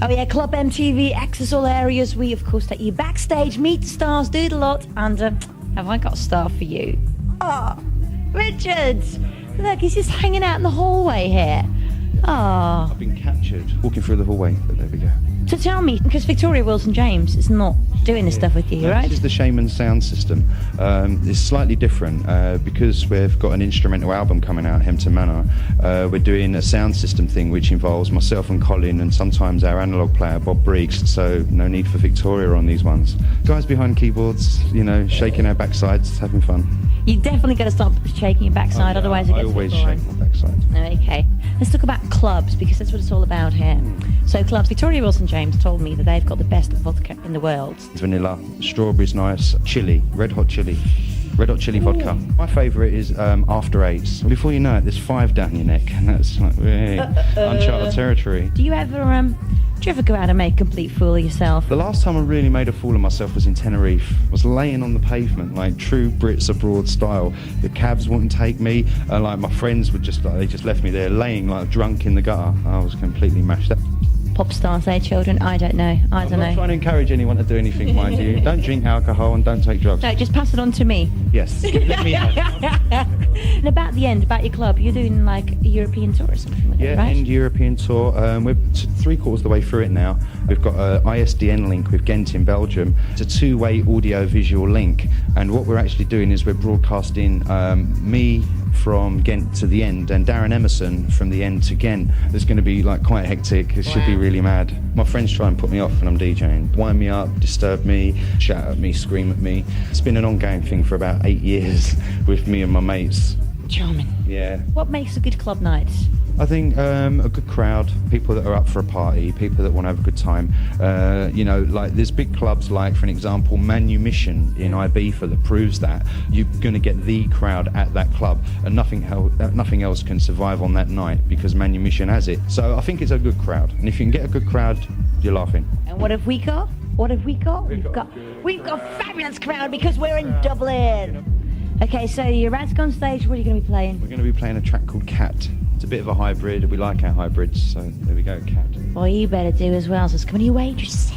Oh yeah, Club MTV, access all areas. We of course take you backstage, meet the stars, do the lot, and have I got a star for you? Oh, Richard! Look, he's just hanging out in the hallway here. Oh. I've been captured walking through the hallway, but there we go. So tell me, because Victoria Wilson-James is not doing this stuff with you, right? This is the SHAMEN sound system. It's slightly different because we've got an instrumental album coming out, HEMPTON Manor. We're doing a sound system thing which involves myself and Colin and sometimes our analogue player Bob Briggs, so no need for Victoria on these ones. Guys behind keyboards, you know, shaking our backsides, having fun. You definitely got to stop shaking your backside, otherwise it gets I always a bit boring. shake my backside. Okay, let's talk about clubs, because that's what it's all about here. So clubs, Victoria Wilson-James told me that they've got the best vodka in the world. Vanilla, strawberries nice, chili, red hot chili vodka. My favourite is After Eights. Before you know it, there's 5 down your neck, and that's like really uncharted territory. Do you ever go out and make a complete fool of yourself? The last time I really made a fool of myself was in Tenerife. I was laying on the pavement, like true Brits abroad style. The cabs wouldn't take me, and like my friends would just, they just left me there laying like drunk in the gutter. I was completely mashed up. Pop stars, their children? I don't know. I'm not trying to encourage anyone to do anything, mind you. Don't drink alcohol and don't take drugs. No, just pass it on to me. Yes, let me have it. And about your club, you're doing like a European tour or something with it, right? End European tour. We're 3/4 of the way through it now. We've got an ISDN link with Ghent in Belgium. It's a 2-way audio-visual link, and what we're actually doing is we're broadcasting me from Ghent to the end and Darren Emerson from the end to Ghent. It's going to be like quite hectic. It should be really mad. My friends try and put me off when I'm DJing. Wind me up, disturb me, shout at me, scream at me. It's been an ongoing thing for about 8 years with me and my mates. Charming. Yeah. What makes a good club night? I think a good crowd, people that are up for a party, people that want to have a good time. You know, like there's big clubs like, for an example, Manumission in Ibiza that proves that. You're going to get the crowd at that club, and nothing else can survive on that night because Manumission has it. So I think it's a good crowd, and if you can get a good crowd, you're laughing. And what have we got? What have we got? We've got a fabulous crowd because we're in Dublin. Okay, so you're about to go on stage. What are you going to be playing? We're going to be playing a track called Cat. It's a bit of a hybrid. We like our hybrids, so there we go, Cat. Well, you better do as well. So it's coming your way. Just say.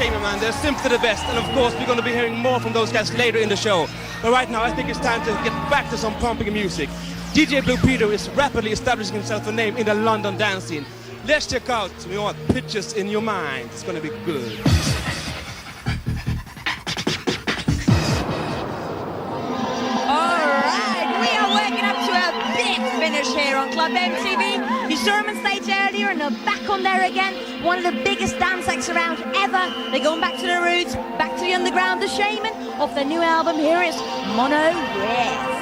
SHAMEN, man. They're simply the best. And of course, we're going to be hearing more from those guys later in the show. But right now, I think it's time to get back to some pumping music. DJ Blue Peter is rapidly establishing himself a name in the London dance scene. Let's check out, you know what, Pictures in Your Mind. It's going to be good. Finish here on Club MTV. You saw them on stage earlier and they're back on there again. One of the biggest dance acts around ever. They're going back to their roots, back to the underground, the SHAMEN. Off their new album, here is Mono With.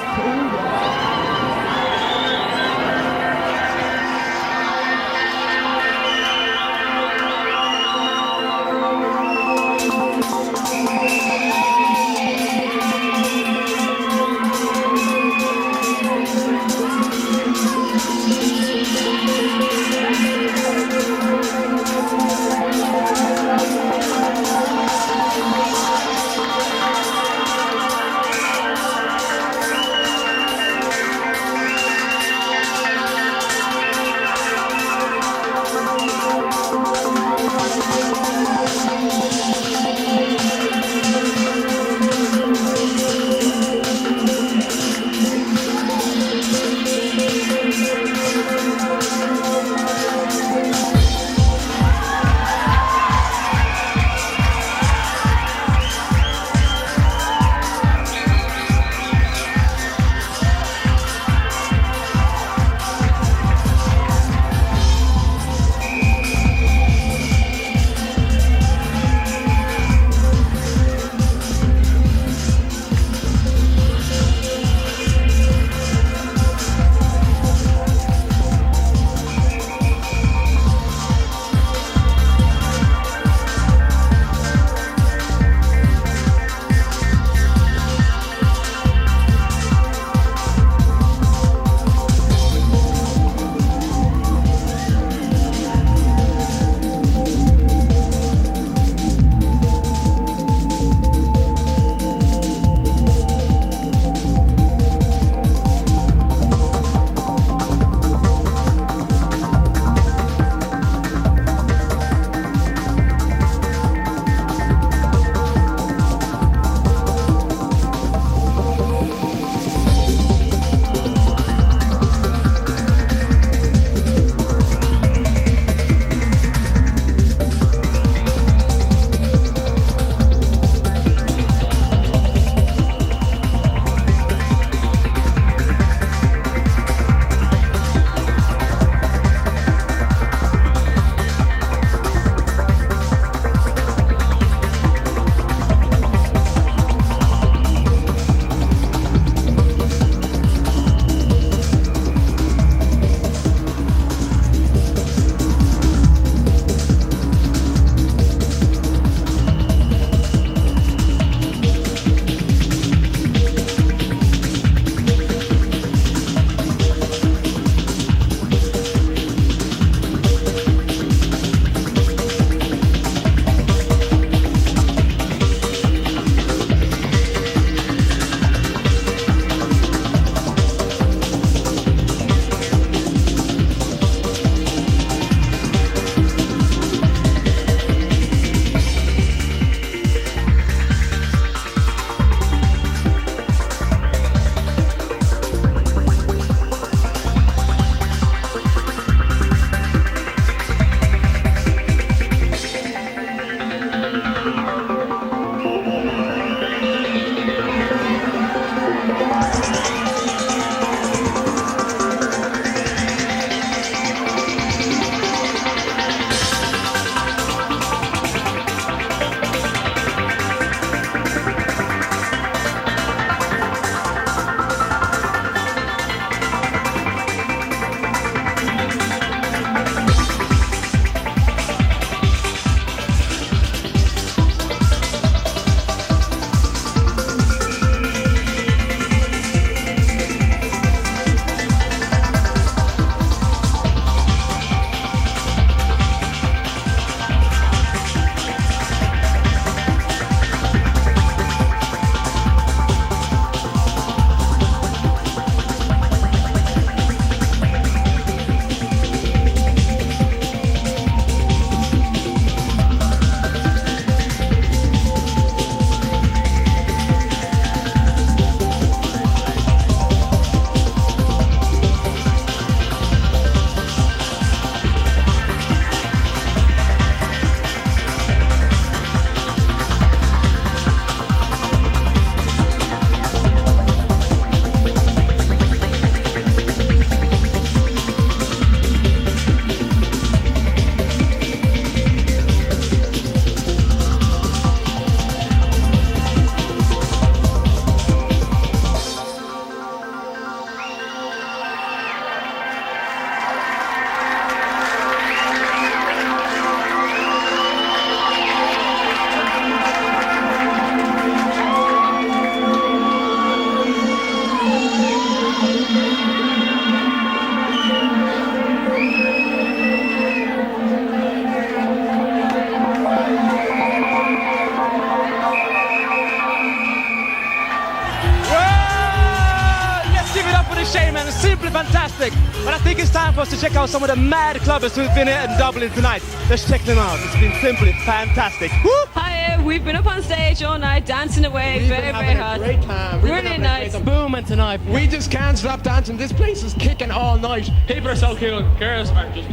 the SHAMEN, simply fantastic. But I think it's time for us to check out some of the mad clubbers who've been here in Dublin tonight. Let's check them out. It's been simply fantastic. Woo! Hi, we've been up on stage all night, dancing away, very hot. Great time. Really nice. Booming tonight. We just can't stop dancing. This place is kicking all night. People are so cool. Girls are just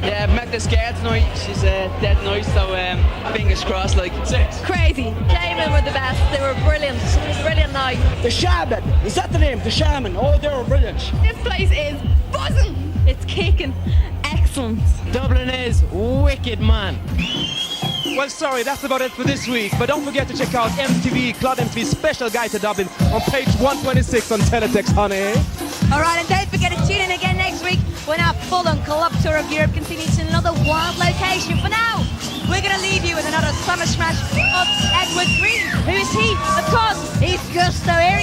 Yeah, met this girl tonight. She's dead nice, so fingers crossed. Like Crazy. SHAMEN were the best. They were brilliant. It was a brilliant night. The SHAMEN, is that the name? The SHAMEN, oh, they were brilliant. This place is buzzing. It's kicking. Excellent. Dublin is wicked, man. Well, sorry, that's about it for this week. But don't forget to check out MTV CLUB MTV's special guide to Dublin on page 126 on Teletext, honey. All right, and don't forget to tune in again next week when our full-on club tour of Europe continues in another wild location. For now, we're going to leave you with another summer smash of Edward Green. Who is he? Of course, he's Gusto. Here